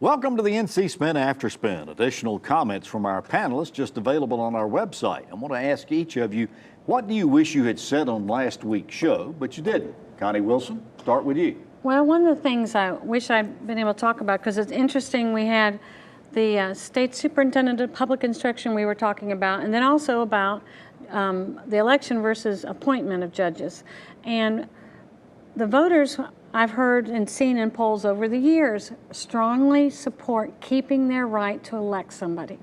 Welcome to the NC Spin After Spin. Additional comments from our panelists just available on our website. I want to ask each of you, what do you wish you had said on last week's show, but you didn't? Connie Wilson, start with you. Well, one of the things I wish I'd been able to talk about, because it's interesting, we had the state superintendent of public instruction we were talking about, and then also about the election versus appointment of judges. And the voters, I've heard and seen in polls over the years, strongly support keeping their right to elect somebody.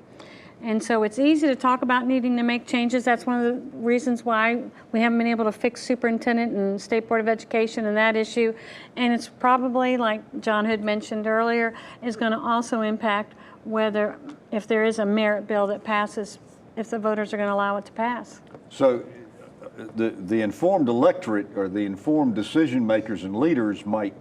And so it's easy to talk about needing to make changes. That's one of the reasons why we haven't been able to fix superintendent and State Board of Education and that issue. And it's probably, like John had mentioned earlier, is going to also impact whether, if there is a merit bill that passes, if the voters are going to allow it to pass. So the informed electorate or the informed decision makers and leaders might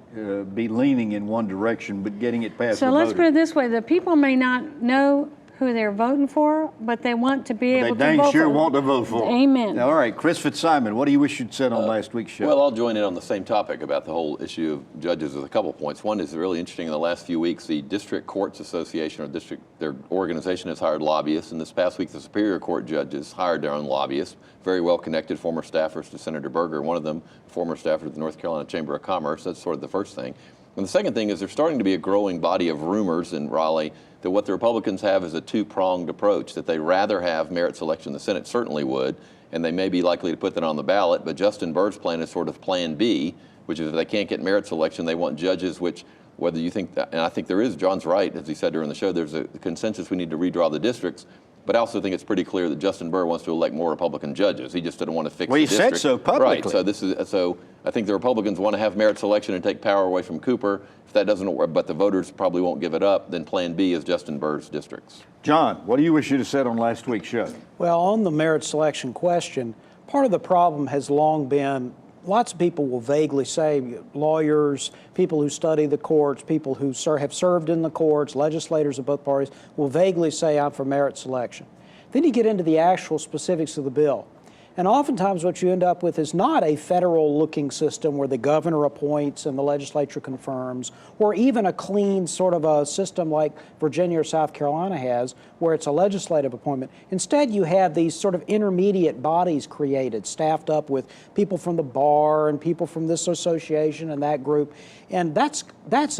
be leaning in one direction, but getting it past the voters. So let's put it this way, the people may not know who they're voting for, but they want to be able to vote for them. They dang sure want to vote for them. Amen. All right, Chris Fitzsimon, what do you wish you'd said on last week's show? Well, I'll join in on the same topic about the whole issue of judges with a couple points. One is really interesting. In the last few weeks, the District Courts Association, or their organization, has hired lobbyists. And this past week, the Superior Court judges hired their own lobbyists, very well connected former staffers to Senator Berger, one of them former staffer to the North Carolina Chamber of Commerce. That's sort of the first thing. And the second thing is there's starting to be a growing body of rumors in Raleigh that what the Republicans have is a two-pronged approach, that they rather have merit selection. The Senate certainly would, and they may be likely to put that on the ballot, but Justin Bird's plan is sort of plan B, which is if they can't get merit selection, they want judges which, whether you think that, and I think there is, John's right, as he said during the show, there's a consensus we need to redraw the districts. But I also think it's pretty clear that Justin Bird wants to elect more Republican judges. He just didn't want to fix the district. Well, he said so publicly. Right. So I think the Republicans want to have merit selection and take power away from Cooper. If that doesn't work, but the voters probably won't give it up, then Plan B is Justin Bird's districts. John, what do you wish you'd have said on last week's show? Well, on the merit selection question, part of the problem has long been lots of people will vaguely say, lawyers, people who study the courts, people who have served in the courts, legislators of both parties, will vaguely say, I'm for merit selection. Then you get into the actual specifics of the bill. And oftentimes what you end up with is not a federal-looking system where the governor appoints and the legislature confirms, or even a clean sort of a system like Virginia or South Carolina has, where it's a legislative appointment. Instead, you have these sort of intermediate bodies created, staffed up with people from the bar and people from this association and that group. And that's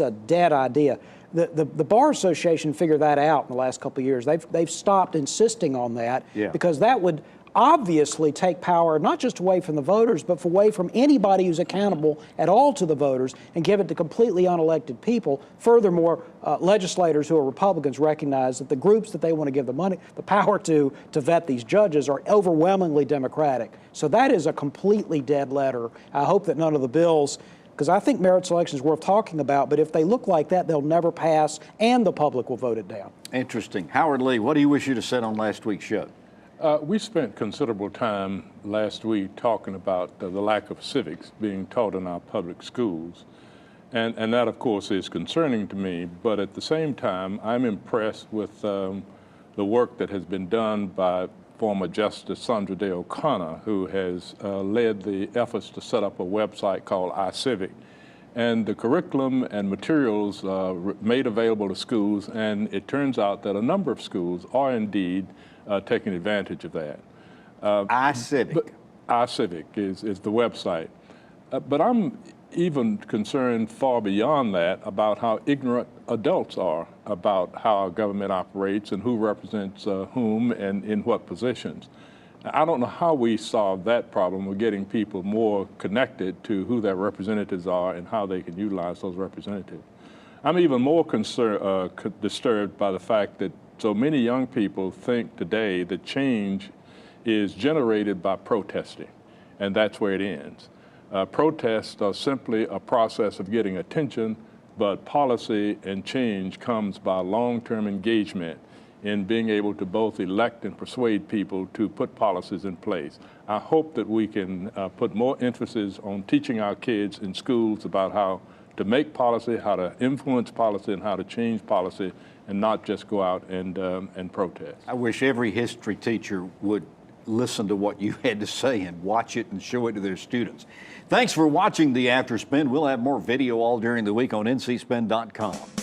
a dead idea. The Bar Association figured that out in the last couple of years. They've stopped insisting on that because that would obviously take power not just away from the voters, but away from anybody who's accountable at all to the voters and give it to completely unelected people. Furthermore, legislators who are Republicans recognize that the groups that they want to give the power to vet these judges are overwhelmingly Democratic. So that is a completely dead letter. I hope that none of the bills, because I think merit selection is worth talking about, but if they look like that, they'll never pass and the public will vote it down. Interesting. Howard Lee, what do you wish you'd have said on last week's show? We spent considerable time last week talking about the lack of civics being taught in our public schools. And that, of course, is concerning to me. But at the same time, I'm impressed with the work that has been done by former Justice Sandra Day O'Connor, who has led the efforts to set up a website called iCivic. And the curriculum and materials made available to schools, and it turns out that a number of schools are indeed taking advantage of that. iCivic. iCivic is the website. But I'm even concerned far beyond that about how ignorant adults are about how our government operates and who represents whom and in what positions. I don't know how we solve that problem of getting people more connected to who their representatives are and how they can utilize those representatives. I'm even more disturbed by the fact that so many young people think today that change is generated by protesting, and that's where it ends. Protests are simply a process of getting attention, but policy and change comes by long-term engagement in being able to both elect and persuade people to put policies in place. I hope that we can put more emphasis on teaching our kids in schools about how to make policy, how to influence policy, and how to change policy, and not just go out and protest. I wish every history teacher would listen to what you had to say and watch it and show it to their students. Thanks for watching the After Spin. We'll have more video all during the week on ncspin.com.